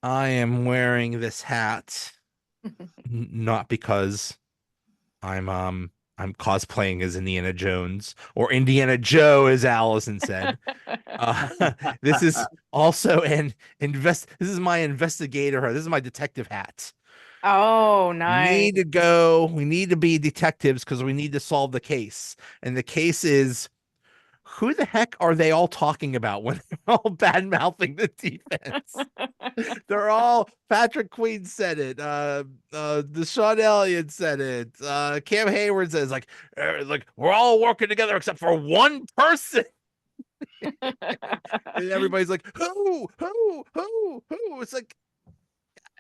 I am wearing this hat not because I'm cosplaying as Indiana Jones or Indiana Joe, as Allison said. This is also an invest. This is my investigator. This is my detective hat. Oh, We nice. need to go. We need to be detectives because we need to solve the case. And the case is who the heck are they all talking about when they're all bad mouthing the defense? They're all Patrick Queen said it. Deshaun Elliott said it. Cam Hayward says like we're all working together except for one person. And everybody's like, who? It's like,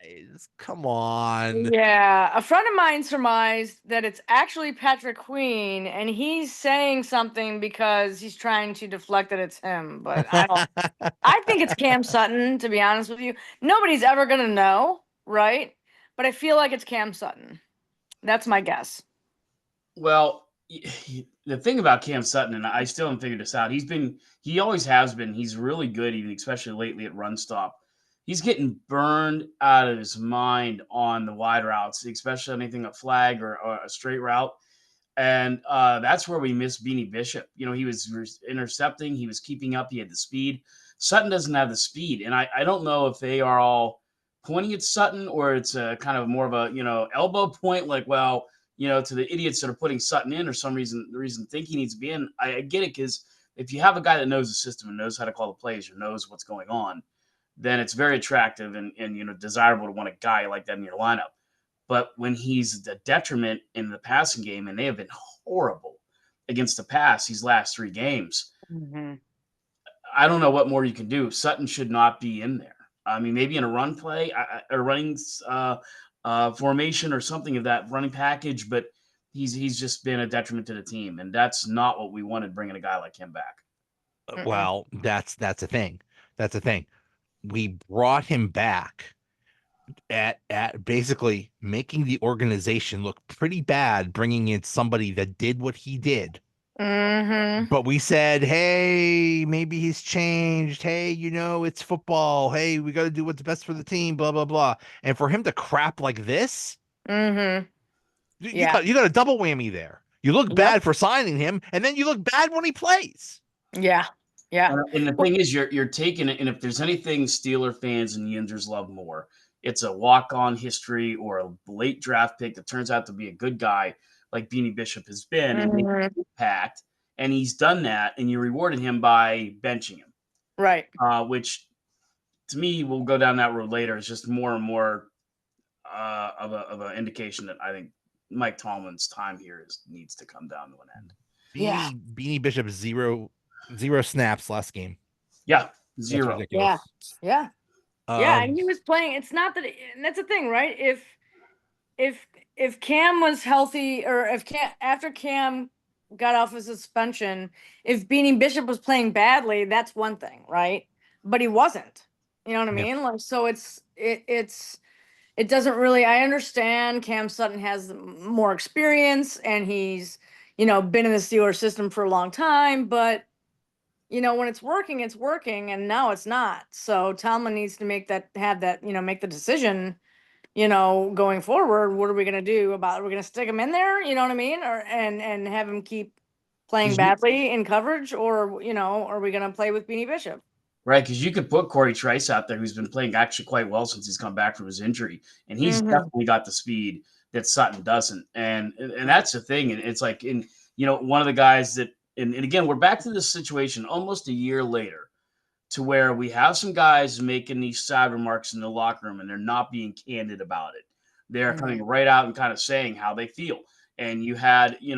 guys, come on. Yeah, a friend of mine surmised that it's actually Patrick Queen, and he's saying something because he's trying to deflect that it's him. But I don't. I think it's Cam Sutton, to be honest with you. Nobody's ever gonna know, right? But I feel like it's Cam Sutton. That's my guess. Well, the thing about Cam Sutton, and I still haven't figured this out. He always has been. He's really good, even especially lately at run stop. He's getting burned out of his mind on the wide routes, especially anything a flag or a straight route. And that's where we miss Beanie Bishop. He was intercepting, he was keeping up, he had the speed. Sutton doesn't have the speed, and I don't know if they are all pointing at Sutton or it's a kind of more of a elbow point, like to the idiots that are putting Sutton in or some reason the reason think he needs to be in. I get it because if you have a guy that knows the system and knows how to call the plays or knows what's going on, then it's very attractive and desirable to want a guy like that in your lineup. But when he's a detriment in the passing game, and they have been horrible against the pass these last 3 games, Hmm. I don't know what more you can do. Sutton should not be in there. I mean, maybe in a run play, a running formation or something of that running package, but he's just been a detriment to the team, and that's not what we wanted bringing a guy like him back. Mm-mm. Well, that's a thing. That's a thing. We brought him back at basically making the organization look pretty bad, bringing in somebody that did what he did. Hmm. But we said, hey, maybe he's changed. Hey, it's football. Hey, we got to do what's best for the team, blah, blah, blah. And for him to crap like this, Hmm. you Yeah. got you got a double whammy there. You look Yep. bad for signing him, and then you look bad when he plays. Yeah. Yeah. And the Well, thing is, you're taking it, and if there's anything Steeler fans and Yinzers love more, it's a walk-on history or a late draft pick that turns out to be a good guy, like Beanie Bishop has been, and make mhm. an impact. And he's done that, and you rewarded him by benching him, Right. which to me we'll go down that road later. It's just more and more of an indication that I think Mike Tomlin's time here needs to come down to an end. Yeah. Beanie Bishop zero snaps last game. Yeah, That's zero. Yeah. ridiculous. Yeah. Yeah. And Um, he was playing. It's not that, and that's the thing, right? If if Cam was healthy, or if Cam after Cam got off his suspension, if Beanie Bishop was playing badly, that's one thing, right? But he wasn't. You know what I yeah. mean? Like, so it doesn't really. I understand Cam Sutton has more experience, and he's been in the Steelers system for a long time, but when it's working, and now it's not. So Tomlin needs to have that, make the decision, going forward. What are we going to do about it? We're going to stick him in there, you know what I mean? Or, and have him keep playing 'Cause you badly in coverage, or, are we going to play with Beanie Bishop? Right, because you could put Corey Trice out there, who's been playing actually quite well since he's come back from his injury, and he's Mm-hmm. definitely got the speed that Sutton doesn't, and that's the thing. And it's like one of the guys that, and again, we're back to this situation almost a year later, to where we have some guys making these side remarks in the locker room, and they're not being candid about it. They're Mm-hmm. coming right out and kind of saying how they feel. And you had, it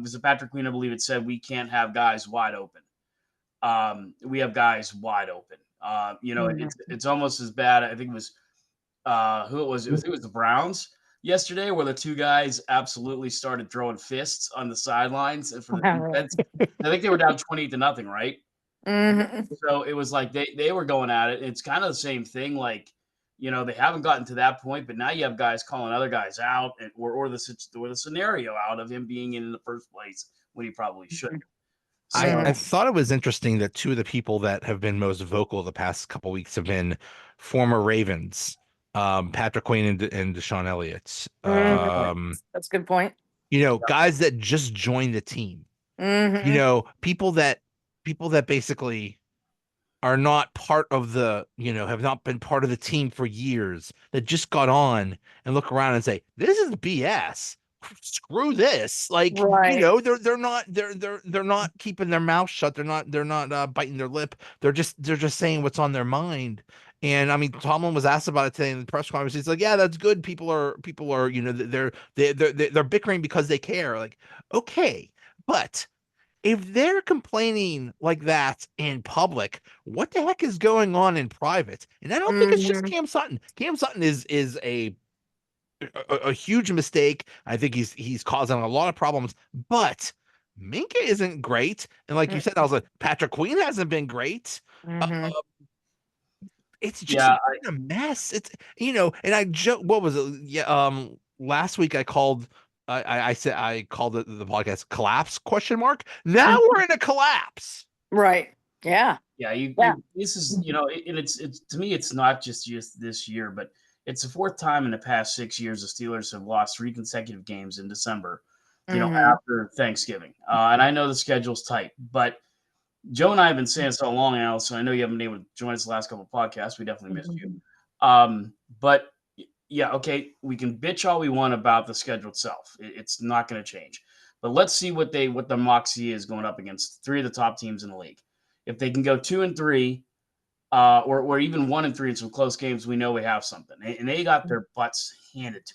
was a Patrick Queen, I believe it said, we can't have guys wide open. We have guys wide open. It's almost as bad. I think it was who it was. It was the Browns yesterday, where the two guys absolutely started throwing fists on the sidelines for the defense. I think they were down 20-0, right? Mm-hmm. So it was like they were going at it. It's kind of the same thing. Like, they haven't gotten to that point, but now you have guys calling other guys out, or the scenario out of him being in the first place when he probably shouldn't. So I thought it was interesting that two of the people that have been most vocal the past couple weeks have been former Ravens, Patrick Queen and Deshaun Elliott. That's a good point. Guys that just joined the team. Mm-hmm. People that basically are not part of have not been part of the team for years, that just got on and look around and say, this is BS. Screw this. Like, Right. they're not keeping their mouth shut. They're not biting their lip. They're just saying what's on their mind. And I mean, Tomlin was asked about it today in the press conference. He's like, yeah, that's good. People are, they're bickering because they care. Like, okay, but if they're complaining like that in public, what the heck is going on in private? And I don't think it's just Mm-hmm. Cam Sutton. Cam Sutton is a huge mistake. I think he's causing a lot of problems, but Minka isn't great. And like you said, I was like, Patrick Queen hasn't been great. Uh, Mm-hmm. it's just yeah, been a mess. It's and I joke. What was it? Yeah. Last week I called. I said I called the podcast collapse question mark. Now we're in a collapse. Right. Yeah. yeah, Yeah. this is and it's to me it's not just this year, but it's the fourth time in the past 6 years the Steelers have lost 3 consecutive games in December, Mm-hmm. after Thanksgiving. And I know the schedule's tight, but Joe and I have been saying so long, Allison. I know you haven't been able to join us the last couple of podcasts. We definitely missed you. But yeah, okay, we can bitch all we want about the schedule itself. It's not going to change. But let's see what the moxie is going up against 3 of the top teams in the league. If they can go 2-3, or even 1-3 in some close games, we know we have something. And they got their butts handed to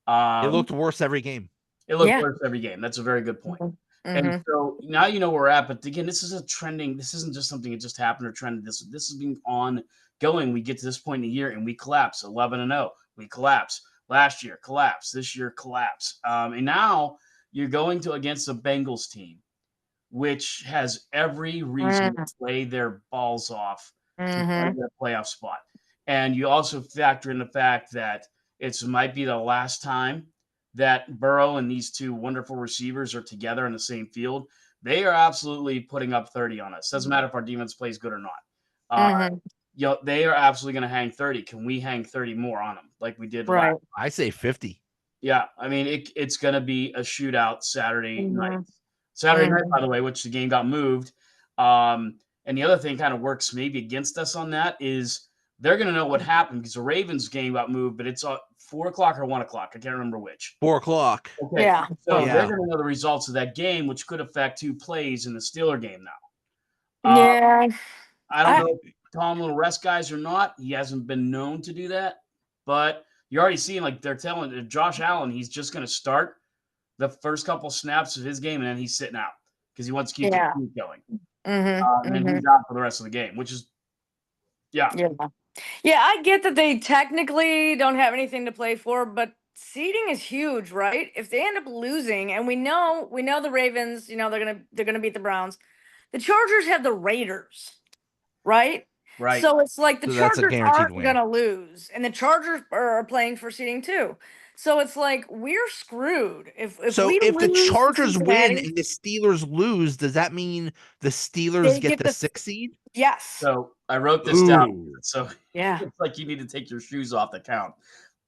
them. It looked worse every game. It looked Yeah. worse every game. That's a very good point. And Mm-hmm. so now you know where we're at. But again, this is a trending. This isn't just something that just happened or trended. This has been ongoing. We get to this point in the year and we collapse 11-0. We collapse. Last year, collapse. This year, collapse. And now you're going to against a Bengals team, which has every reason to play their balls off to play Mm-hmm. that playoff spot. And you also factor in the fact that it might be the last time that Burrow and these two wonderful receivers are together in the same field. They are absolutely putting up 30 on us. Doesn't matter if our defense plays good or not. Mm-hmm. They are absolutely going to hang 30. Can we hang 30 more on them like we did last? Right. I say 50. Yeah, I mean it's going to be a shootout Saturday night. Mm-hmm. Saturday night, by the way, which the game got moved. And the other thing kind of works maybe against us on that is they're going to know what happened because the Ravens game got moved, but it's 4 o'clock or 1 o'clock. I can't remember which. 4 o'clock. Okay. Yeah. So Yeah. they're going to know the results of that game, which could affect 2 plays in the Steeler game now. Yeah. I don't know if Tomlin will rest guys or not. He hasn't been known to do that. But you're already seeing, like they're telling Josh Allen, he's just going to start the first couple snaps of his game, and then he's sitting out because he wants to keep the team going. And then he's out for the rest of the game, which is, yeah. Yeah, I get that they technically don't have anything to play for, but seeding is huge, right? If they end up losing, and we know the Ravens, they're gonna beat the Browns. The Chargers have the Raiders, right? Right. So it's like the So that's a Chargers guaranteed aren't win. gonna lose, and the Chargers are playing for seeding too. So it's like we're screwed if So we if the lose to Chargers win Cincinnati, and the Steelers lose, does that mean the Steelers they get get the the 6th seed? yes. So I wrote this down. Ooh. So Yeah. it's like you need to take your shoes off the count.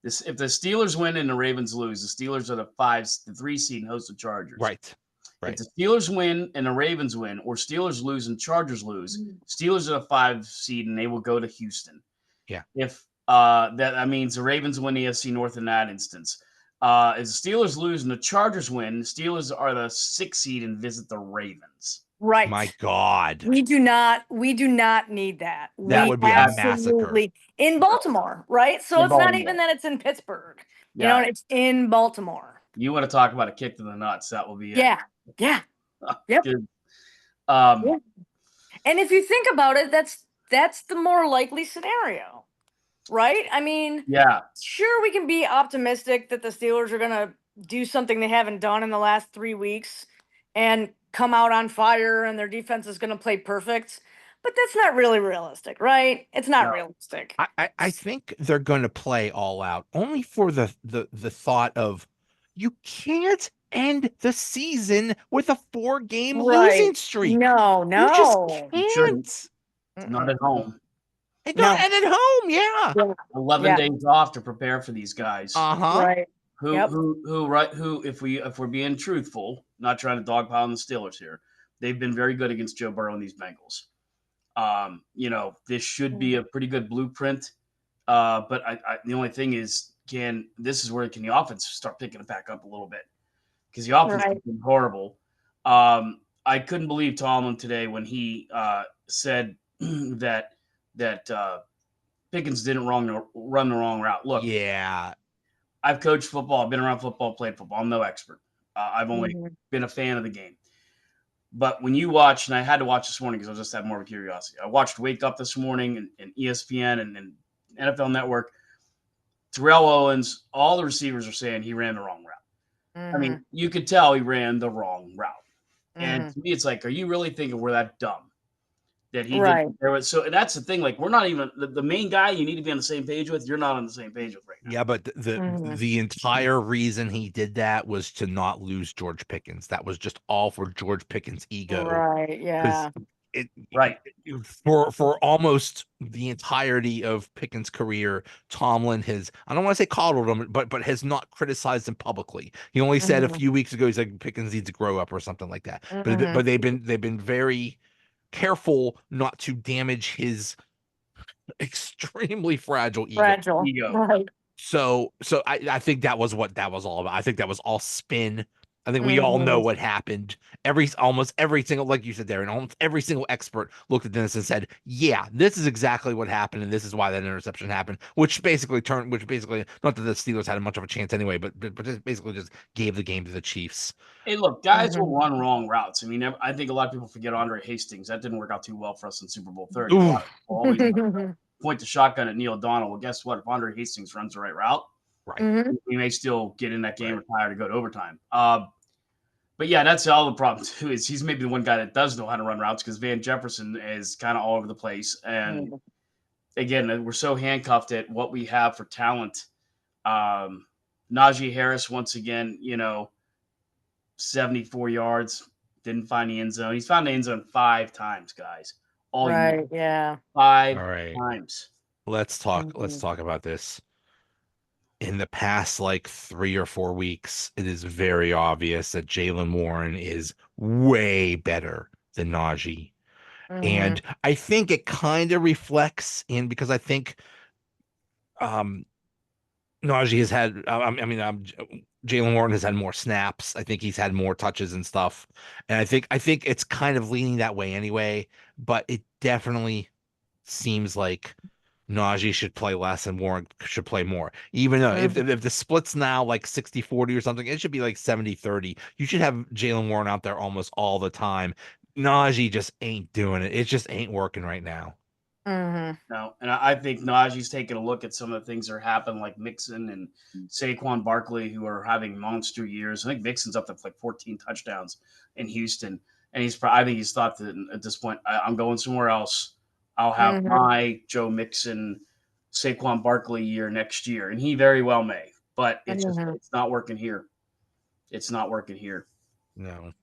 If the Steelers win and the Ravens lose, the Steelers are the 3 seed and host the Chargers. Right. If the Steelers win and the Ravens win, or Steelers lose and Chargers lose, Steelers are the 5 seed and they will go to Houston. Yeah. If that means the Ravens win the AFC North in that instance. If the Steelers lose and the Chargers win, the Steelers are the 6 seed and visit the Ravens. Right. My God. We do not need that. That We would be a massacre. in Baltimore, right? So In it's not Baltimore. even that it's in Pittsburgh. Yeah. It's in Baltimore. You want to talk about a kick to the nuts? That will be it. Yeah. Yeah. Yep. Good. Yeah. And if you think about it, that's the more likely scenario. Right? I mean, Yeah. sure, we can be optimistic that the Steelers are gonna do something they haven't done in the last 3 weeks and come out on fire and their defense is gonna play perfect. But that's not really realistic, right? It's not No. realistic. I think they're going to play all out only for the thought of you can't end the season with a 4-game losing Right. streak. No, You just no. You shouldn't. can't. Not Mm-mm. at home. No. And at home, yeah. Yeah. 11 Yeah. days off to prepare for these guys. Uh-huh. Right. Yep. Who, if we're being truthful, not trying to dogpile on the Steelers here, they've been very good against Joe Burrow and these Bengals. This should be a pretty good blueprint. But the only thing is, this is where can the offense start picking it back up a little bit? Because the offense has Right. been horrible. I couldn't believe Tomlin today when he said that Pickens didn't run the wrong route. Look, Yeah. I've coached football. I've been around football, played football. I'm no expert. I've only Mhm. been a fan of the game. But when you watch, and I had to watch this morning because I just had more of a curiosity. I watched Wake Up this morning and ESPN and NFL Network. Terrell Owens, all the receivers are saying he ran the wrong route. I Mhm. mean, you could tell he ran the wrong route. And Mhm. to me, it's like, are you really thinking we're that dumb that he did? Right. So that's the thing. Like, we're not even the main guy you need to be on the same page with. You're not on the same page with right now. Yeah, but Mhm. the entire reason he did that was to not lose George Pickens. That was just all for George Pickens' ego. Right. Yeah. It Right. for almost the entirety of Pickens' career, Tomlin has, I don't want to say coddled him, but has not criticized him publicly. He only said a Mhm. few weeks ago he's like Pickens needs to grow up or something like that. Mhm. But they've been very careful not to damage his extremely fragile ego. Fragile. Right. So I think that was what that was all about. I think that was all spin. I think we all know Mhm. what happened. Almost every single, like you said, Darren, almost every single expert looked at this and said, "Yeah, this is exactly what happened, and this is why that interception happened." Which basically not that the Steelers had much of a chance anyway, but just basically just gave the game to the Chiefs. Hey, look, guys will Mhm. run wrong routes. I mean, I think a lot of people forget Andre Hastings. That didn't work out too well for us in Super Bowl 30. A Ooh, lot of people always point the shotgun at Neil Donald. Well, guess what? If Andre Hastings runs the right route, right, Mhm. we may still get in that game right. or tire to go to overtime. But yeah, that's all the problem too. Is he's maybe the one guy that does know how to run routes because Van Jefferson is kind of all over the place. And Mhm. again, we're so handcuffed at what we have for talent. Um, Najee Harris, once again, 74 yards, didn't find the end zone. He's found the end zone 5 times, guys, all year. Right. Yeah. All Five right. times. Let's Mhm. talk about this. In the past like 3 or 4 weeks, it is very obvious that Jalen Warren is way better than Najee. And Mhm. I think it kind of reflects in because I think um Najee has had Jalen Warren has had more snaps. I think he's had more touches and stuff. And I think it's kind of leaning that way anyway, but it definitely seems like Najee should play less and Warren should play more. Even though Mhm. if the split's now like 60-40 or something, it should be like 70-30. You should have Jalen Warren out there almost all the time. Najee just ain't doing it. It just ain't working right now. Mhm. No, and I think Najee's taking a look at some of the things that are happening, like Mixon and Saquon Barkley, who are having monster years. I think Mixon's up to like 14 touchdowns in Houston, and I think he's thought that at this point, I'm going somewhere else. I'll have Mhm. my Joe Mixon, Saquon Barkley year next year, and he very well may, but Mhm. it's not working here. It's not working here. No,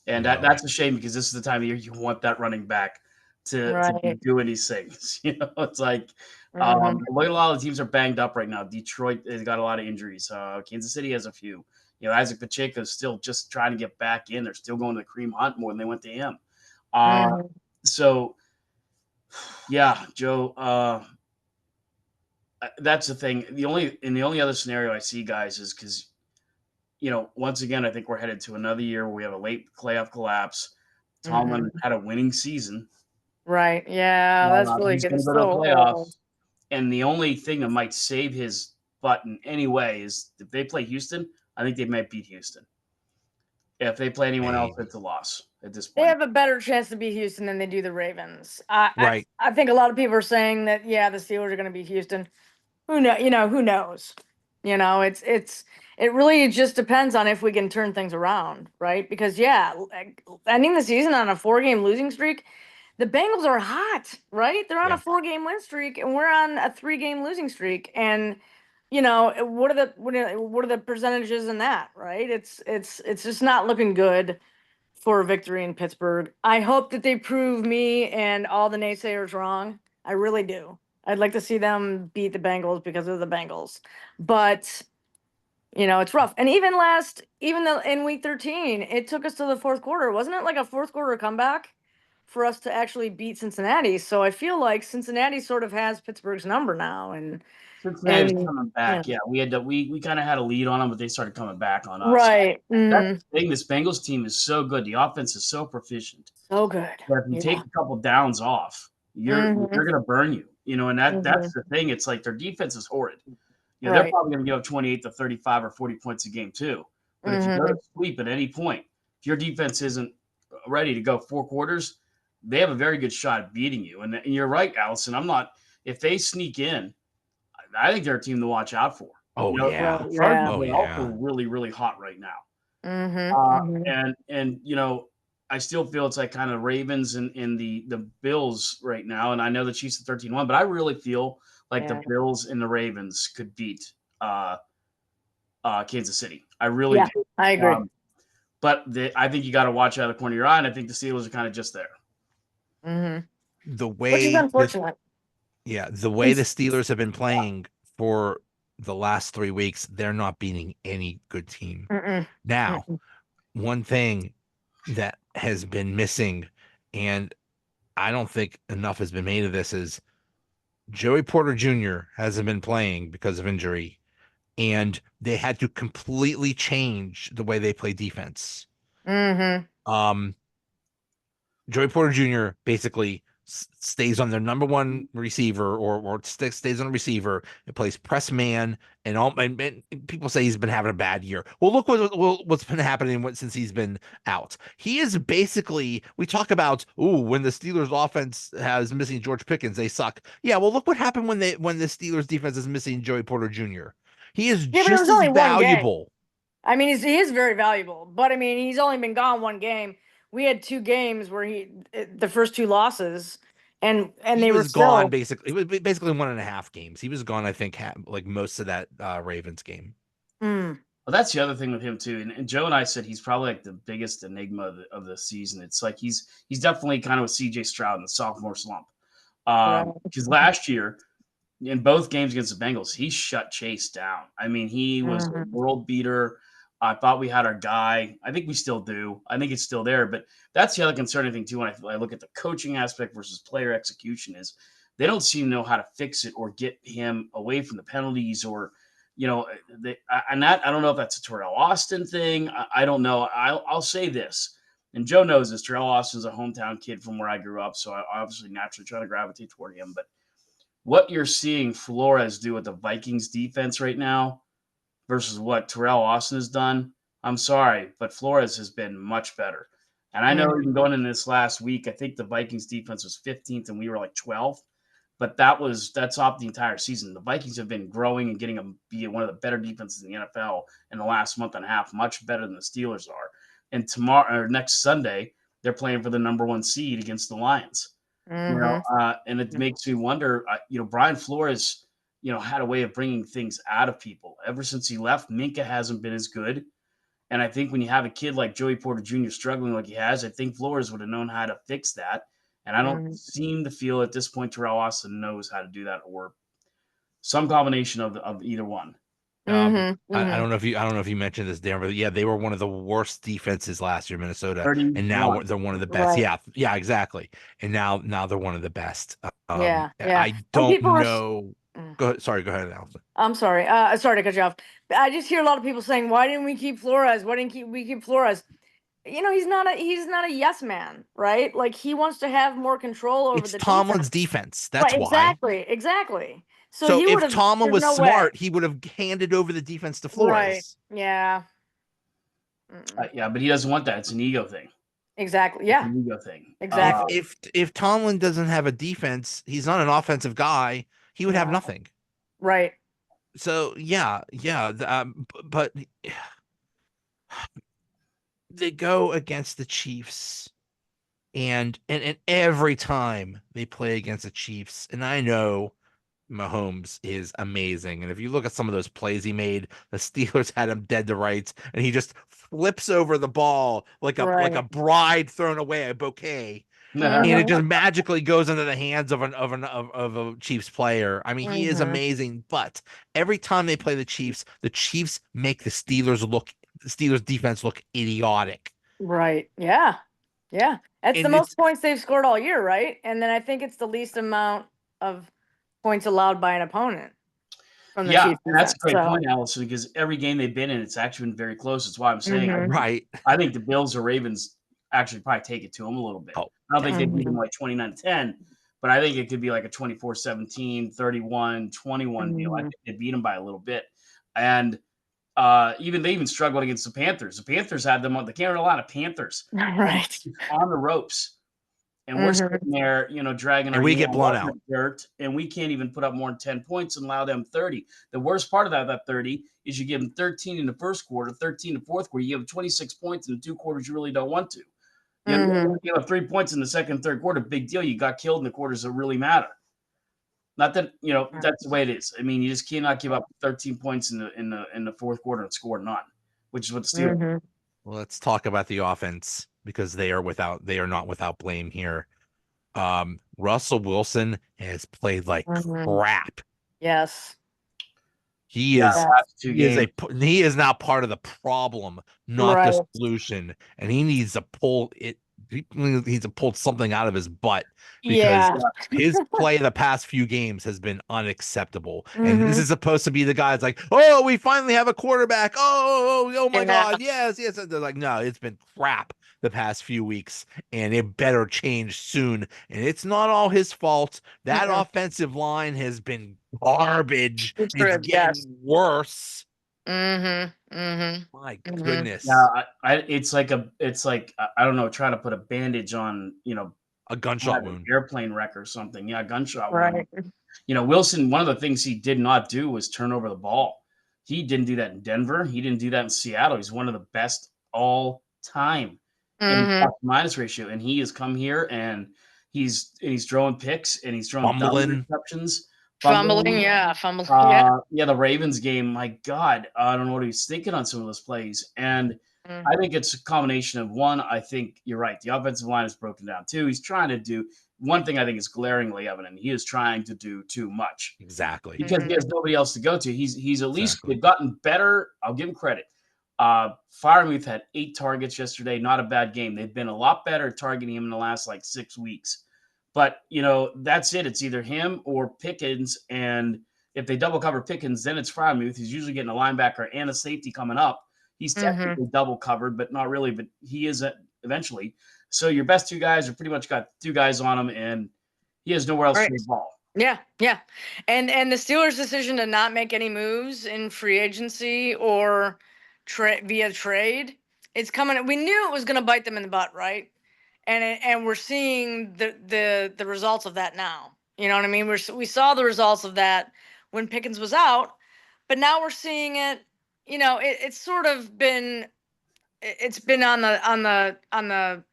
And no. that's a shame because this is the time of year you want that running back to be Right. doing these things. It's like Mhm. a lot of the teams are banged up right now. Detroit has got a lot of injuries. Kansas City has a few. Isaac Pacheco is still just trying to get back in. They're still going to the cream hunt more than they went to him. Uh, Mhm. so yeah, Joe. That's the thing. The only other scenario I see, guys, is because once again, I think we're headed to another year where we have a late playoff collapse. Tomlin Mhm. had a winning season. Right. Yeah, that's really He's getting going to go to the so playoffs. old. And the only thing that might save his butt in any way is if they play Houston, I think they might beat Houston. If they play anyone else, Maybe. it's a loss at this They point. have a better chance to beat Houston than they do the Ravens. I I, Right. I think a lot of people are saying that yeah, the Steelers are going to beat Houston. Who know? Who knows? It really just depends on if we can turn things around, right? Because yeah, like, ending the season on a 4-game losing streak, the Bengals are hot, right? They're on a Yeah. 4-game win streak, and we're on a 3-game losing streak, and what are the percentages in that, right? It's just not looking good for a victory in Pittsburgh. I hope that they prove me and all the naysayers wrong. I really do. I'd like to see them beat the Bengals because of the Bengals. But, it's rough. And even though in week 13, it took us to the fourth quarter. Wasn't it like a fourth quarter comeback for us to actually beat Cincinnati? So I feel like Cincinnati sort of has Pittsburgh's number now. Cincinnati's And coming back. Yeah, we kind of had a lead on them, but they started coming back on us. right. That's the thing. This Bengals team is so good. The offense is so proficient. So good. But if you take a couple downs off, they're going to burn you. And that's the thing. It's like their defense is horrid. They're probably going to give up 28 to 35 or 40 points a game too. But if you go to sweep at any point, if your defense isn't ready to go 4 quarters, they have a very good shot at beating you. And you're right, Allison. If they sneak in, I think they're a team to watch out for. Oh, yeah. Chargers are also really, really hot right now. And I still feel it's like kind of Ravens and the Bills right now. And I know the Chiefs are 13-1, but I really feel like the Bills and the Ravens could beat Kansas City. I really do. I agree. But I think you got to watch out of the corner of your eye, and I think the Steelers are kind of just there. The way Which is unfortunate. The way the Steelers have been playing for the last 3 weeks, they're not beating any good team. Now, one thing that has been missing, and I don't think enough has been made of this, is Joey Porter Jr. hasn't been playing because of injury, and they had to completely change the way they play defense. Joey Porter Jr. basically stays on their number one receiver or stays on a receiver and plays press man, and people say he's been having a bad year. Well, look what's been happening since he's been out. He is basically, we talk about, when the Steelers offense has missing George Pickens, they suck. Yeah, well, look what happened when the Steelers defense is missing Joey Porter Jr. He is just as valuable. I mean, he is very valuable, but I mean, he's only been gone 1 game. We had 2 games where the first 2 losses, and they were gone basically. It was basically 1.5 games. He was gone, I think, like most of that Ravens game. Well, that's the other thing with him too. And Joe and I said he's probably like the biggest enigma of the season. It's like he's definitely kind of with CJ Stroud in the sophomore slump. Because last year, in both games against the Bengals, he shut Chase down. I mean, he was a world beater. I thought we had our guy. I think we still do. I think it's still there. But that's the other concerning thing, too, when I look at the coaching aspect versus player execution, is they don't seem to know how to fix it or get him away from the penalties or, I don't know if that's a Terrell Austin thing. I don't know. I'll say this, and Joe knows this. Terrell Austin's a hometown kid from where I grew up, so I obviously naturally try to gravitate toward him. But what you're seeing Flores do with the Vikings defense right now versus what Terrell Austin has done, I'm sorry, but Flores has been much better. And I know even going in this last week, I think the Vikings defense was 15th and we were like 12th, but that's off the entire season. The Vikings have been growing and getting to be one of the better defenses in the NFL in the last month and a half, much better than the Steelers are. And next Sunday, they're playing for the number 1 seed against the Lions. And it makes me wonder, Brian Flores, had a way of bringing things out of people. Ever since he left, Minka hasn't been as good. And I think when you have a kid like Joey Porter Jr. struggling like he has, I think Flores would have known how to fix that. And I don't seem to feel at this point Terrell Austin knows how to do that, or some combination of either one. I don't know if you mentioned this, Darren, but yeah, they were one of the worst defenses last year, Minnesota, and now they're one of the best. Right. Yeah, exactly. And now they're one of the best. I don't know. Go ahead, Allison. I'm sorry. Sorry to cut you off. I just hear a lot of people saying, "Why didn't we keep Flores? Why didn't we keep Flores?" He's not a yes man, right? Like, he wants to have more control over the Tomlin's defense. That's why. Exactly. So if Tomlin was smart, he would have handed over the defense to Flores. Right. Yeah. Yeah, but he doesn't want that. It's an ego thing. Exactly. Yeah. It's an ego thing. Exactly. If Tomlin doesn't have a defense, he's not an offensive guy. He would have nothing. Right. So but they go against the Chiefs, and every time they play against the Chiefs, and I know Mahomes is amazing. And if you look at some of those plays he made, the Steelers had him dead to rights, and he just flips over the ball like a bride thrown away a bouquet. And it just magically goes into the hands of a Chiefs player. I mean, he is amazing. But every time they play the Chiefs make the Steelers defense look idiotic. Right. Yeah. Yeah. That's And the most points they've scored all year, right? And then I think it's the least amount of points allowed by an opponent from the Chiefs. And that's a great point, Allison, because every game they've been in, it's actually been very close. That's why I'm saying, right. I think the Bills or Ravens actually probably take it to them a little bit. I don't think they beat them like 29-10, but I think it could be like a 24-17, 31-21 deal. I think they beat them by a little bit. And they even struggled against the Panthers. The Panthers had them on the Carolina Panthers right on the ropes. And we're sitting there, dragging and we get blown out dirt, and we can't even put up more than 10 points and allow them 30. The worst part of that 30 is you give them 13 in the first quarter, 13 in the fourth quarter. You give them 26 points in the 2 quarters you really don't want to. You give up 3 points in the second and third quarter, big deal. You got killed in the quarters that really matter. Not that that's the way it is. I mean, you just cannot give up 13 points in the fourth quarter and score none, which is what the Steelers. Well, let's talk about the offense because they are not without blame here. Russell Wilson has played like crap. Yes. He is now part of the problem, not the solution, and he needs to pull it. He needs to pull something out of his butt because his play the past few games has been unacceptable. And this is supposed to be the guy that's like, oh, we finally have a quarterback. Oh my God. Yes. They're like, no, it's been crap the past few weeks, and it better change soon. And it's not all his fault. That offensive line has been garbage. It's getting worse. My goodness. Yeah, it's like I don't know, trying to put a bandage on, a gunshot wound, airplane wreck or something. Yeah, gunshot wound. Wilson, one of the things he did not do was turn over the ball. He didn't do that in Denver. He didn't do that in Seattle. He's one of the best all time in minus ratio, and he has come here and he's throwing picks and he's throwing interceptions. Fumbling. The Ravens game, my God, I don't know what he was thinking on some of those plays. And I think it's a combination of one, I think you're right. The offensive line is broken down. Two, he's trying to do one thing I think is glaringly evident. He is trying to do too much. Exactly. Because he has nobody else to go to. He's at least they've gotten better. I'll give him credit. Freiermuth had 8 targets yesterday. Not a bad game. They've been a lot better at targeting him in the last 6 weeks. But, that's it. It's either him or Pickens. And if they double cover Pickens, then it's Freiermuth. He's usually getting a linebacker and a safety coming up. He's technically double covered, but not really. But he is eventually. So your best 2 guys are pretty much got 2 guys on him, and he has nowhere else to the ball. Yeah. And the Steelers' decision to not make any moves in free agency or via trade, it's coming. We knew it was going to bite them in the butt, right? And we're seeing the results of that now. You know what I mean? We saw the results of that when Pickens was out, but now we're seeing it. It's sort of been on the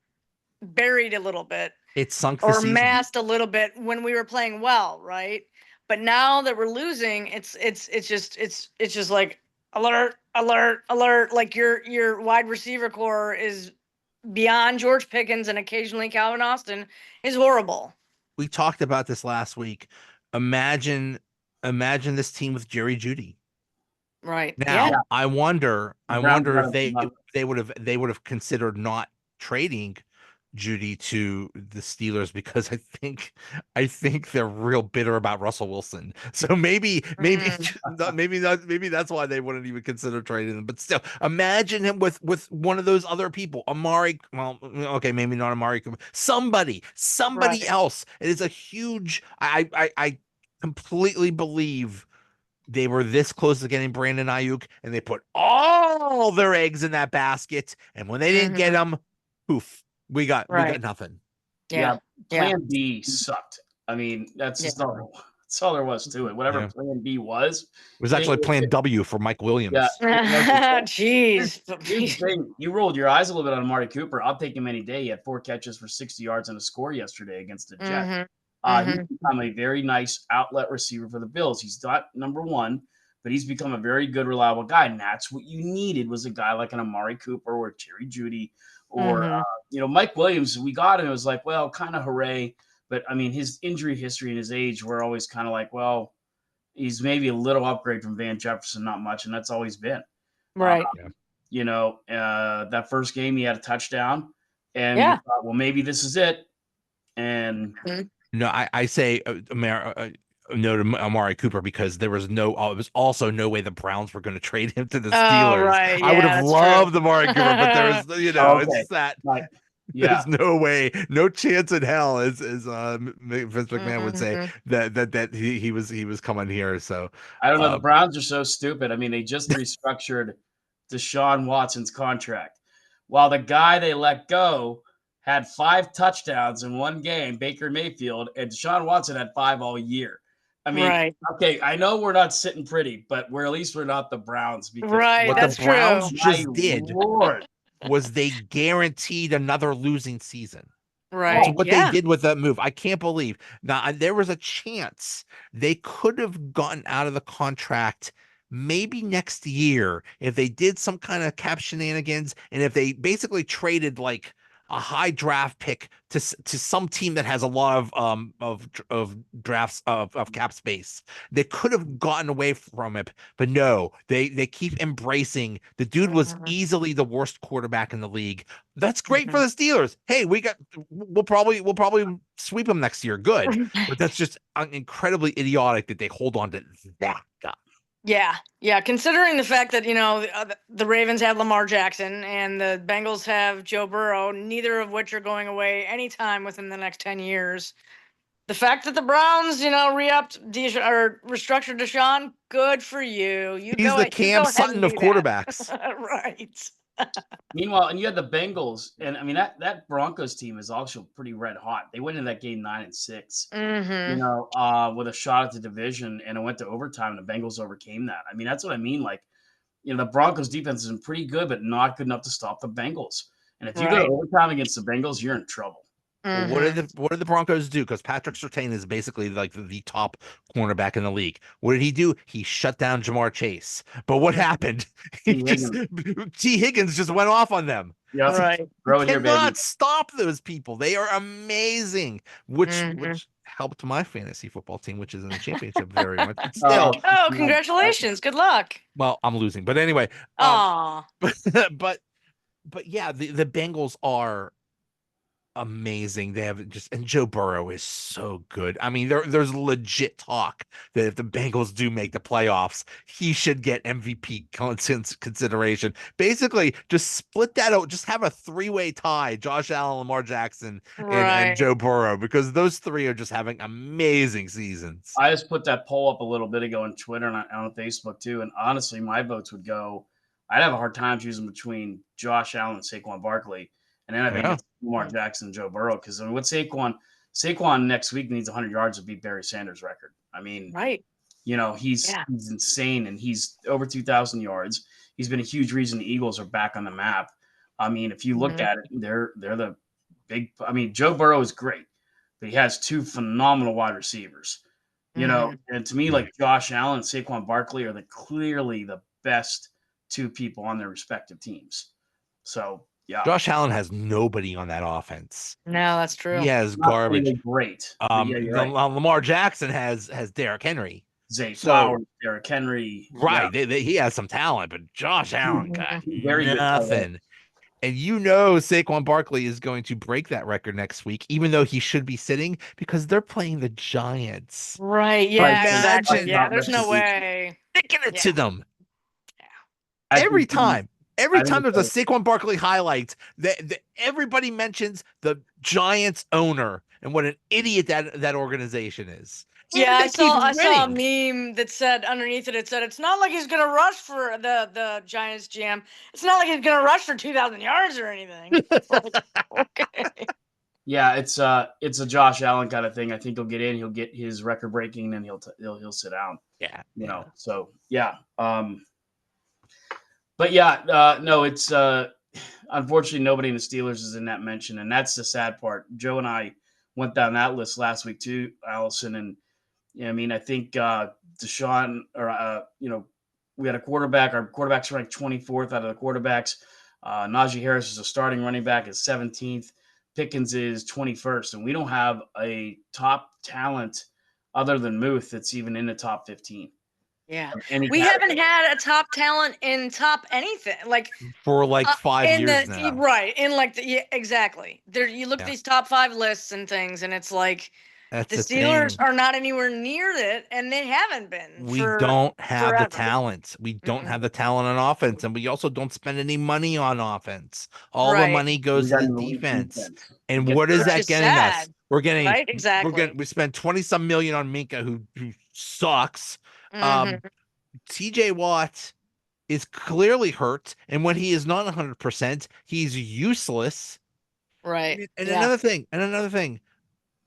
buried a little bit. It sunk or masked a little bit when we were playing well, right? But now that we're losing, it's just like alert. Like your wide receiver core is beyond George Pickens and occasionally Calvin Austin is horrible. We talked about this last week. Imagine this team with Jerry Jeudy. Right. Now, I wonder if they would have considered not trading Jeudy to the Steelers because I think they're real bitter about Russell Wilson. So maybe that's why they wouldn't even consider trading him. But still, imagine him with one of those other people, Amari. Well, okay, maybe not Amari. Somebody else. It is a huge. I completely believe they were this close to getting Brandon Ayuk, and they put all their eggs in that basket. And when they didn't get him, poof. We got nothing. Yeah. Plan B sucked. I mean, that's just that's all there was to it. Whatever Plan B was. It was actually Plan W for Mike Williams. Yeah. Jeez. Here's the thing. You rolled your eyes a little bit on Amari Cooper. I'll take him any day. He had 4 catches for 60 yards and a score yesterday against the Jets. He's Mhm. become a very nice outlet receiver for the Bills. He's not number one, but he's become a very good, reliable guy. And that's what you needed, was a guy like an Amari Cooper or Jerry Jeudy or, Mhm. Mike Williams. We got him. It was like, well, kind of hooray. But, I mean, his injury history and his age were always kind of like, well, he's maybe a little upgrade from Van Jefferson, not much. And that's always been. Uh, Right. that first game, he had a touchdown. And we Yeah. thought, well, maybe this is it. And No, I say no to Amari Cooper because there was it was also no way the Browns were going to trade him to the Oh, Steelers. right. I would Yeah, have that's loved true. Amari Cooper, but there was, okay, it's that like, yeah. there's no way, no chance in hell, as Vince McMahon would say, Mhm. that he was coming here. So I don't know. The um, Browns are so stupid. I mean, they just restructured Deshaun Watson's contract. While the guy they let go had 5 touchdowns in one game, Baker Mayfield, and Deshaun Watson had 5 all year. I mean, Right. okay, I know we're not sitting pretty, but at least we're not the Browns, because Right. what the That's Browns true. my just did Lord. was they guaranteed another losing season. That's Right. Oh, what they Yeah. did with that move. I can't believe. Now, there was a chance they could have gotten out of the contract maybe next year if they did some kind of cap shenanigans, and if they basically traded like a high draft pick to some team that has a lot of drafts of cap space. They could have gotten away from it, but no, they keep embracing the dude was Mhm. easily the worst quarterback in the league. That's great for Mhm. the Steelers. Hey, we'll probably sweep them next year. Good. But that's just incredibly idiotic that they hold on to that guy. Yeah, yeah. Considering the fact that the Ravens have Lamar Jackson and the Bengals have Joe Burrow, neither of which are going away anytime within the next 10 years. The fact that the Browns, re-upped or restructured Deshaun, good for you. You He's the you Cam go ahead Sutton and of do that. quarterbacks. Right. meanwhile, and you had the Bengals, and I mean that Broncos team is also pretty red hot. They went in that game 9-6. Mm-hmm. With a shot at the division, and it went to overtime. And the Bengals overcame that. I mean, that's what I mean. Like, the Broncos defense has been pretty good, but not good enough to stop the Bengals. And if you go to Right. overtime against the Bengals, you're in trouble. Well, Mm-hmm. what did the Broncos do? Because Patrick Surtain is basically like the top cornerback in the league. What did he do? He shut down Jamar Chase. But what happened? He T. just Higgins. T. Higgins just went off on them. Yep. Right. You Throw it here, baby. cannot stop those people. They are amazing, which Mm-hmm. helped my fantasy football team, which is in the championship very much. But Oh, still, Oh, yeah. congratulations. Good luck. well, I'm losing. But anyway, Aw. but yeah, the Bengals are amazing. They have and Joe Burrow is so good. I mean, there's legit talk that if the Bengals do make the playoffs, he should get MVP consideration. Basically, just split that out, just have a 3-way tie, Josh Allen, Lamar Jackson, and Right. Joe Burrow, because those three are just having amazing seasons. I just put that poll up a little bit ago on Twitter and on Facebook too. And honestly, my votes would go. I'd have a hard time choosing between Josh Allen and Saquon Barkley. And then I think Yeah. it's Lamar Jackson and Joe Burrow. Because I mean, with Saquon next week needs 100 yards to beat Barry Sanders' record. I mean, Right. he's Yeah. insane, and he's over 2,000 yards. He's been a huge reason the Eagles are back on the map. I mean, if you look Mhm. at it, they're the big. I mean, Joe Burrow is great, but he has 2 phenomenal wide receivers. Mhm. And to me, like Josh Allen and Saquon Barkley are clearly the best 2 people on their respective teams. So yeah, Josh Allen has nobody on that offense. No, that's He true. has not saying garbage. they're great. But yeah, you're right. Lamar Jackson has Derrick Henry. Zay So Flowers, Derrick Henry, yeah, right, he has some talent, but Josh Allen got very good. nothing. And Saquon Barkley is going to break that record next week, even though he should be sitting because they're playing the Giants. Right. Yeah, exactly. Imagine Yeah, there's no way. sticking it to Yeah. them I every think time. Every I think time there's a it's Saquon Barkley highlight, everybody mentions the Giants owner and what an idiot that organization is. Yeah, And I they keep saw a winning. meme that said underneath it, it's not like he's gonna rush for the Giants GM. It's not like he's gonna rush for 2,000 yards or anything. It's like, okay. Yeah, it's a Josh Allen kind of thing. I think he'll get in, he'll get his record breaking, and he'll sit down. Yeah. So yeah. But yeah, no, it's unfortunately nobody in the Steelers is in that mention, and that's the sad part. Joe and I went down that list last week too, Allison. And I mean, I think Deshaun, or we had a quarterback. Our quarterback's ranked 24th out of the quarterbacks. Najee Harris is a starting running back at 17th. Pickens is 21st, and we don't have a top talent other than Muth that's even in the top 15. Yeah. Any We category. haven't had a top talent in top anything. Like for like 5 in years the now. right. In like the exactly. There you look at Yeah. these top 5 lists and things, and it's like That's the the Steelers thing. are not anywhere near it, and they haven't been We for don't have the forever. talent. We don't Mm-mm. have the talent on offense, and we also don't spend any money on offense. All the Right. money goes to the defense. And Get what is that. that Which is getting us? sad, We're getting right? Exactly. we spent 20-some million on Minka, who sucks. Mhm. TJ Watt is clearly hurt, and when he is not 100%, he's useless. Right. And Yeah. another thing.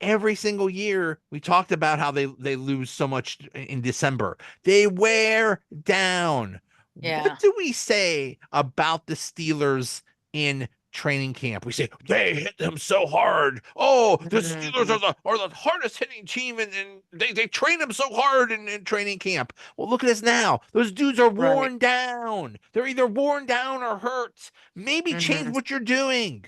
Every single year we talked about how they lose so much in December. They wear down. Yeah. What do we say about the Steelers in training camp? We say they hit them so hard. Oh, the Steelers are the hardest hitting team, and they train them so hard in training camp. Well, look at us now. Those dudes are worn down. They're either worn down or hurt. Maybe change what you're doing.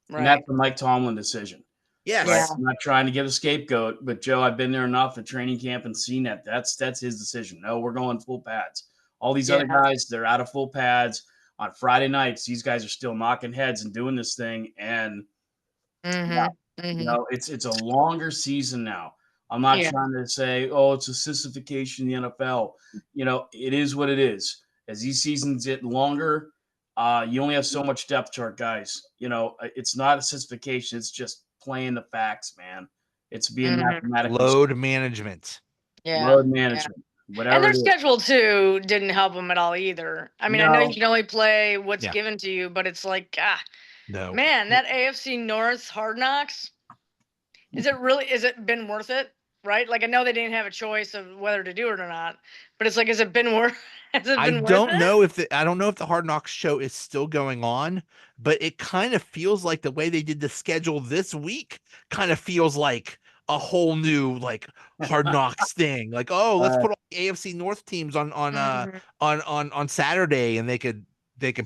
And that's the Mike Tomlin decision. Yes. Right? Yeah. I'm not trying to give a scapegoat, but Joe, I've been there enough at training camp and seen that. That's his decision. No, we're going full pads. All these other guys, they're out of full pads on Friday nights. These guys are still knocking heads and doing this thing. And it's a longer season now. I'm not trying to say, oh, it's a sissification in the NFL. It is what it is. As these seasons get longer, you only have so much depth chart, guys. It's not a sissification. It's just playing the facts, man. It's being mathematically load management. load management. Whatever. And their schedule too didn't help them at all either. I mean, I know you can only play what's given to you, but it's like, man, that AFC North Hard Knocks. Is it been worth it? Right? Like I know they didn't have a choice of whether to do it or not, but it's like, has it been worth? I don't know if the Hard Knocks show is still going on, but it kind of feels like the way they did the schedule this week kind of feels like a whole new like Hard Knocks thing. Like, oh, let's put all the AFC North teams on Saturday, and they could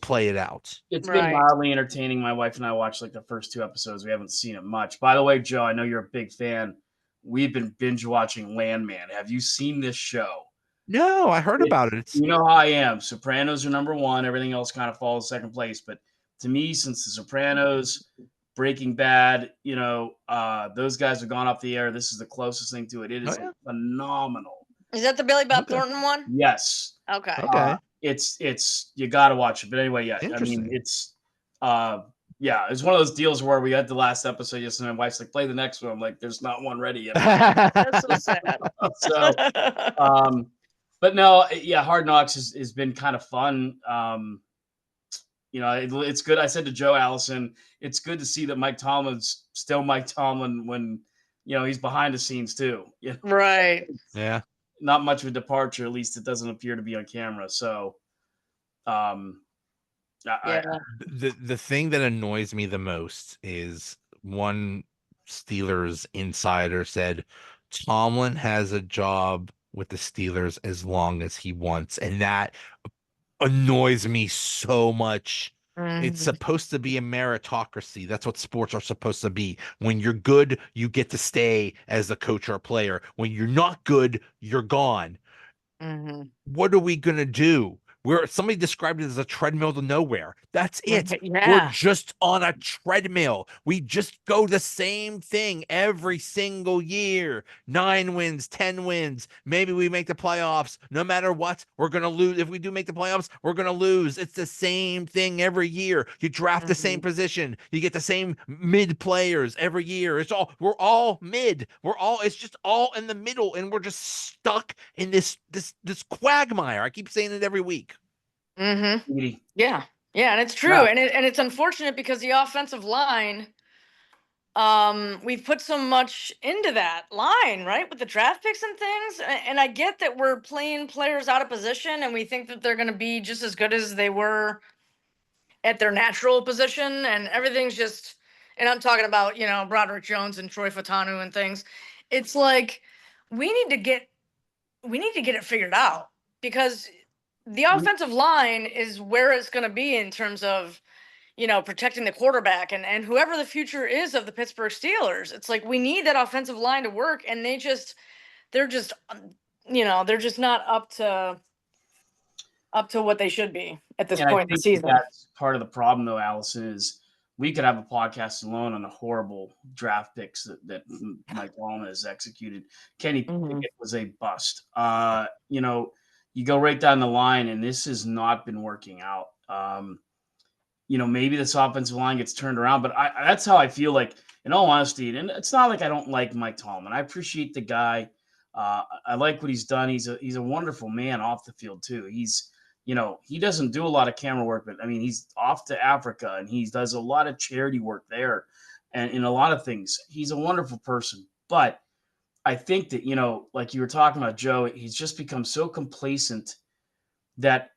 play it out. It's been mildly entertaining. My wife and I watched like the first 2 episodes. We haven't seen it much. By the way, Joe, I know you're a big fan. We've been binge watching Landman. Have you seen this show? No, I heard about it. You know how I am. Sopranos are number 1. Everything else kind of falls second place. But to me, since The Sopranos, Breaking Bad, those guys have gone off the air. This is the closest thing to it. It is phenomenal. Is that the Billy Bob Thornton one? Yes. Okay. It's you got to watch it. But anyway, I mean, it's it's one of those deals where we had the last episode yesterday. My wife's like, play the next one. I'm like, there's not one ready yet. That's so sad. But no, Hard Knocks has been kind of fun. It's good. I said to Joe, Allison, it's good to see that Mike Tomlin's still Mike Tomlin when, he's behind the scenes too. Right. Yeah. Not much of a departure, at least it doesn't appear to be on camera. So, the thing that annoys me the most is one Steelers insider said Tomlin has a job with the Steelers as long as he wants, and that annoys me so much. It's supposed to be a meritocracy. That's what sports are supposed to be. When you're good, you get to stay as a coach or player. When you're not good, you're gone. What are we gonna do? Somebody described it as a treadmill to nowhere. That's it. Yeah. We're just on a treadmill. We just go the same thing every single year. 9 wins, 10 wins. Maybe we make the playoffs. No matter what, we're going to lose. If we do make the playoffs, we're going to lose. It's the same thing every year. You draft the same position. You get the same mid players every year. We're all mid. It's just all in the middle, and we're just stuck in this quagmire. I keep saying it every week. Yeah, and it's true, and it's unfortunate because the offensive line, we've put so much into that line, right, with the draft picks and things, and I get that we're playing players out of position, and we think that they're going to be just as good as they were at their natural position, and everything's just and I'm talking about, Broderick Jones and Troy Fatanu and things. It's like we need to get it figured out, because the offensive line is where it's going to be in terms of, protecting the quarterback and whoever the future is of the Pittsburgh Steelers. It's like we need that offensive line to work, and they're just they're just not up to what they should be at this And I point in the think season. that's part of the problem, though, Allison, is we could have a podcast alone on the horrible draft picks that Mike Tomlin has executed. Kenny Pickett was a bust. You go right down the line, and this has not been working out. Maybe this offensive line gets turned around, but that's how I feel like, in all honesty. And it's not like I don't like Mike Tomlin. I appreciate the guy. I like what he's done. He's a wonderful man off the field too. He doesn't do a lot of camera work, but I mean, he's off to Africa and he does a lot of charity work there and in a lot of things. He's a wonderful person. But I think that, like you were talking about, Joe, he's just become so complacent that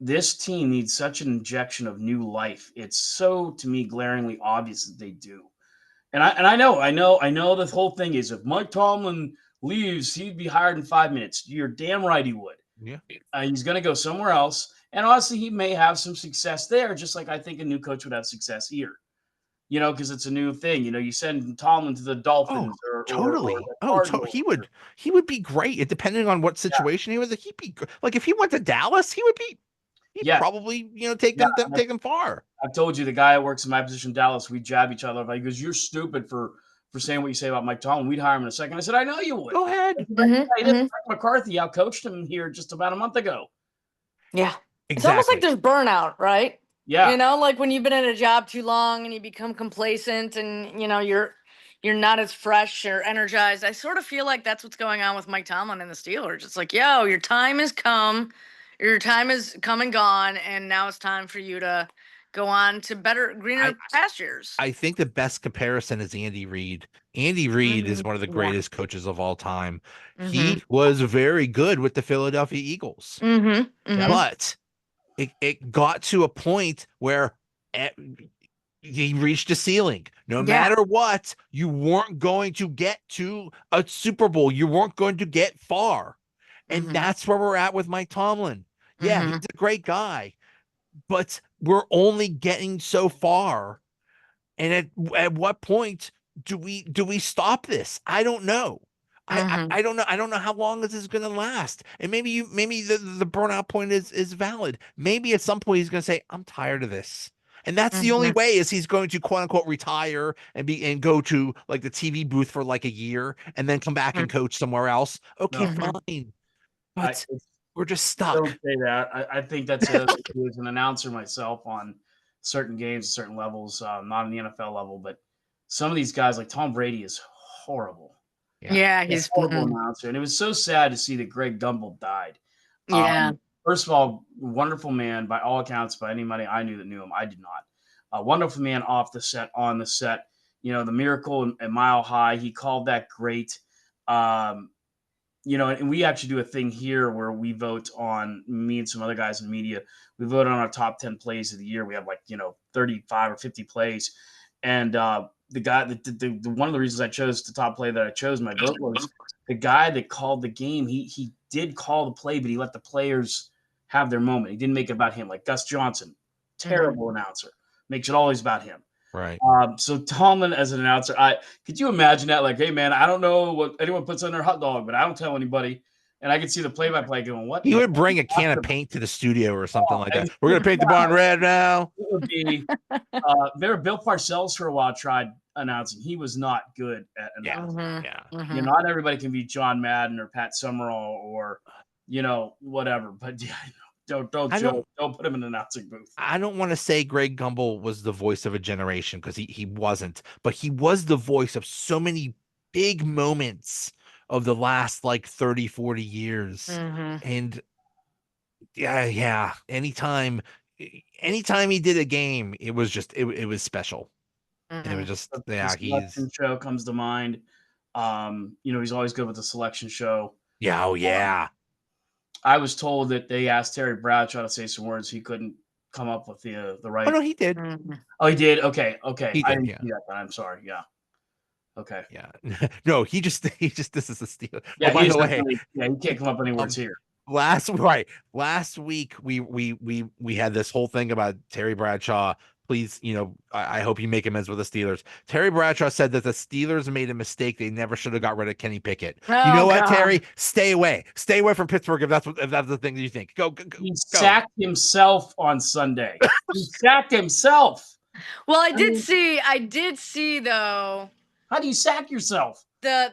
this team needs such an injection of new life. It's so, to me, glaringly obvious that they do. And I know the whole thing is, if Mike Tomlin leaves, he'd be hired in 5 minutes. You're damn right he would. Yeah. He's going to go somewhere else. And honestly, he may have some success there, just like I think a new coach would have success here. Because it's a new thing. You send Tomlin to the Dolphins. Totally. He would be great. Depending on what situation he was, he'd be like, if he went to Dallas, he'd probably take them far. I've told you, the guy that works in my position in Dallas, we jab each other. He goes, "You're stupid for saying what you say about Mike Tomlin. We'd hire him in a second." I said, "I know you would. Go ahead." Frank McCarthy outcoached him here just about a month ago. Yeah, exactly. It's almost like there's burnout, right? Yeah, like when you've been in a job too long and you become complacent, and you're not as fresh or energized. I sort of feel like that's what's going on with Mike Tomlin and the Steelers. It's like, yo, your time has come. Your time is come and gone, and now it's time for you to go on to better, greener pastures. I think the best comparison is Andy Reid. Andy Reid is one of the greatest coaches of all time. He was very good with the Philadelphia Eagles. But it got to a point where he reached a ceiling. No matter what, you weren't going to get to a Super Bowl. You weren't going to get far. And that's where we're at with Mike Tomlin. Yeah, he's a great guy, but we're only getting so far. And at what point do we stop this? I don't know. I don't know. I don't know how long this is going to last. And maybe the burnout point is valid. Maybe at some point he's going to say, "I'm tired of this." And that's the only way, is he's going to quote unquote retire and go to like the TV booth for like a year and then come back and coach somewhere else. Okay, fine. But we're just stuck. Don't say that. I think that's as an announcer myself on certain games, certain levels, not on the NFL level, but some of these guys like Tom Brady is horrible. Yeah, he's a horrible announcer. And it was so sad to see that Greg Gumbel died. Yeah. First of all, wonderful man by all accounts, by anybody I knew that knew him. I did not. A wonderful man off the set, on the set. The Miracle at Mile High, he called that great. And we actually do a thing here where we vote on, me and some other guys in the media, we vote on our top 10 plays of the year. We have 35 or 50 plays. And the guy, the one of the reasons I chose the top play that I chose, my vote, was the guy that called the game. He did call the play, but he let the players have their moment. He didn't make it about him. Like Gus Johnson, terrible announcer, makes it always about him. Right. So Tomlin as an announcer, could you imagine that? Like, hey man, I don't know what anyone puts on their hot dog, but I don't tell anybody. And I could see the play-by-play going, what? He would bring a can of paint to the studio or something like that. We're gonna paint the barn red now. It would be. Bill Parcells for a while tried announcing. He was not good at announcing. Not everybody can be John Madden or Pat Summerall or whatever. But don't put him in an announcing booth. I don't want to say Greg Gumbel was the voice of a generation, because he wasn't, but he was the voice of so many big moments of the last 30, 40 years. And yeah. Anytime he did a game, it was just, it was special. And it was just, the selection show comes to mind. He's always good with the selection show. Yeah. Oh yeah. I was told that they asked Terry Bradshaw to say some words. He couldn't come up with the Oh right. no, he did. Oh, he did. Okay. He I did, didn't yeah. see that. I'm sorry. Yeah. Okay. Yeah. No, he just this is a steal. Yeah. Oh, by He the just way, he can't come up with any words here. last week we had this whole thing about Terry Bradshaw. Please, I hope you make amends with the Steelers. Terry Bradshaw said that the Steelers made a mistake. They never should have got rid of Kenny Pickett. You know Oh, what, God. Terry? Stay away from Pittsburgh if that's the thing that you think. Go. He sacked himself on Sunday. He sacked himself. Well, I did see though. How do you sack yourself? The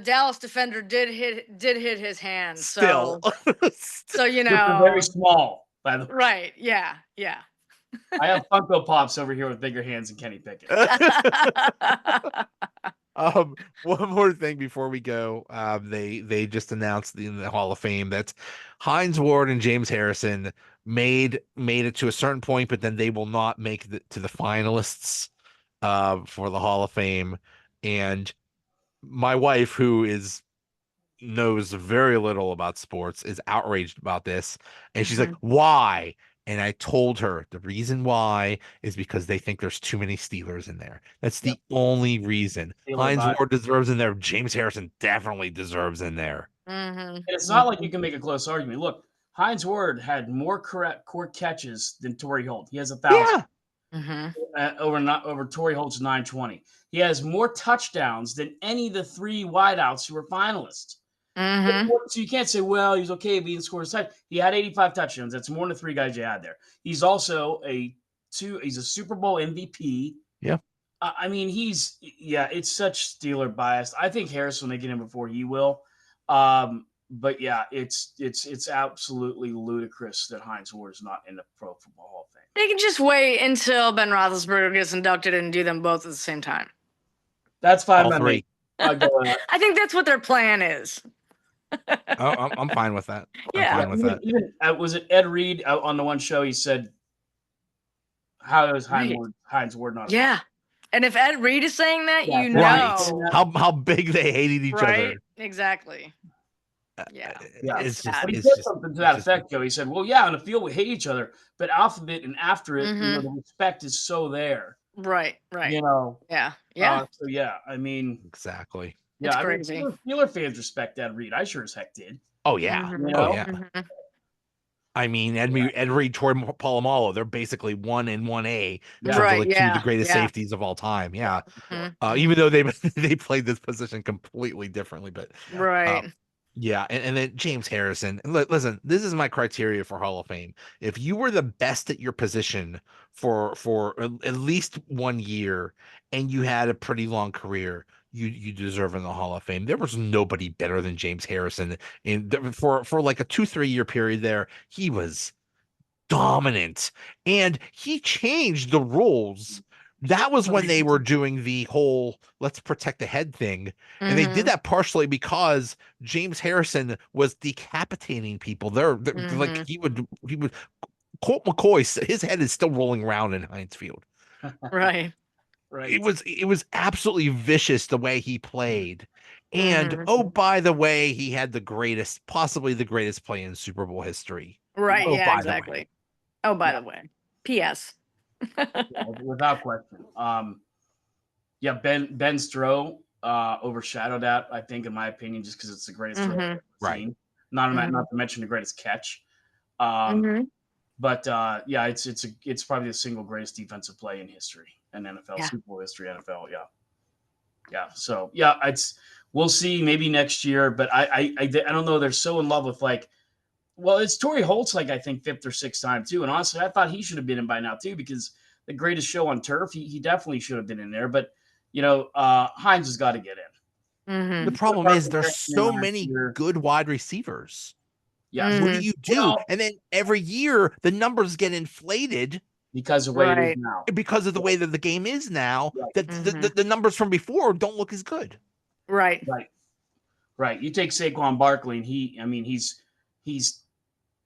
Dallas defender did hit his hand. Still. So Which are very small, by the way. Right. Yeah. I have Funko Pops over here with bigger hands than Kenny Pickett. One more thing before we go. They just announced in the Hall of Fame that Hines Ward and James Harrison made it to a certain point, but then they will not make it to the finalists for the Hall of Fame. And my wife, who knows very little about sports, is outraged about this, and she's like, "Why?" And I told her the reason why is because they think there's too many Steelers in there. That's the only reason. Hines Ward deserves in there. James Harrison definitely deserves in there. And it's not like you can make a close argument. Look, Hines Ward had more court catches than Torrey Holt. He has 1,000. Over Torrey Holt's 920. He has more touchdowns than any of the three wideouts who were finalists. So you can't say, well, he's okay if he didn't score his touchdown. He had 85 touchdowns. That's more than the three guys you had there. He's also he's a Super Bowl MVP. Yeah. I mean, it's such Steeler bias. I think Harrison will get in before he will. But yeah, it's absolutely ludicrous that Hines Ward is not in the Pro Football Hall of Fame. They can just wait until Ben Roethlisberger gets inducted and do them both at the same time. That's fine. All three. I think that's what their plan is. I'm fine with that. Yeah. I'm fine with that. Even, was it Ed Reed on the one show? He said, "How is Hines Ward not?" Yeah. And if Ed Reed is saying that, you know how big they hated each other. Exactly. Yeah. It's but he just, said something to that effect, Joe. He said, "Well, yeah, on the field we hate each other, but off of it and after it, the respect is so there." Right. Yeah. So yeah, I mean, exactly. Yeah, it's crazy. Steeler fans respect Ed Reed. I sure as heck did. Oh yeah. Oh yeah. I mean, Ed Reed, Troy Polamalu, they're basically 1 and 1A in terms of two of the greatest safeties of all time. Yeah. Even though they played this position completely differently, but yeah, and then James Harrison. Listen, this is my criteria for Hall of Fame. If you were the best at your position for at least 1 year and you had a pretty long career, you deserve in the Hall of Fame. There was nobody better than James Harrison for like a 2-3 year period there. He was dominant, and he changed the rules. That was when they were doing the whole "let's protect the head" thing, and they did that partially because James Harrison was decapitating people. Like he would. Colt McCoy, his head is still rolling around in Heinz Field. Right. It was absolutely vicious the way he played. And oh, by the way, he had possibly the greatest play in Super Bowl history. Right. Yeah, exactly. Oh, by the way. P.S. Without question. Ben Stroh overshadowed that, I think, in my opinion, just because it's the greatest throw I've ever seen. Not to mention the greatest catch. But it's probably the single greatest defensive play in history in NFL, Super Bowl history, NFL. Yeah. So we'll see maybe next year, but I don't know. They're so in love with it's Torrey Holt's I think 5th or 6th time too. And honestly, I thought he should have been in by now too, because the greatest show on turf, he definitely should have been in there. But Hines has got to get in. The problem is there's so many good wide receivers. Yeah. What do you do? Well, and then every year the numbers get inflated because of the way it is now. Because of the way that the game is now, that the numbers from before don't look as good. Right. You take Saquon Barkley, and he's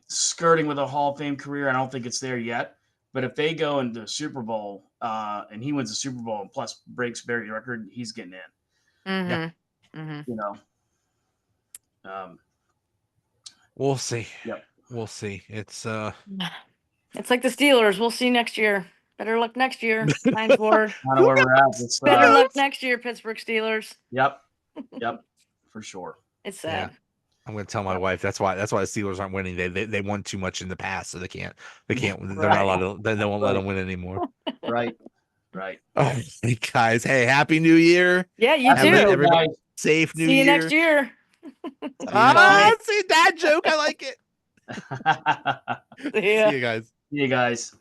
skirting with a Hall of Fame career. I don't think it's there yet. But if they go into the Super Bowl and he wins the Super Bowl and plus breaks Barry's record, he's getting in. We'll see. Yep. we'll see. It's It's like the Steelers. We'll see next year. Better luck next year. 9-4. I don't know where we're at. It's, Better luck next year, Pittsburgh Steelers. Yep. For sure. It's sad. Yeah. I'm gonna tell my wife that's why the Steelers aren't winning. They won too much in the past, so they can't. They're not allowed to. They won't let them win anymore. Right. Oh, guys. Hey, happy New Year. Yeah, you Happy too. New Year, Everybody guys. safe New See you Year. next year. See that joke? I like it. See ya. See you guys. See you guys.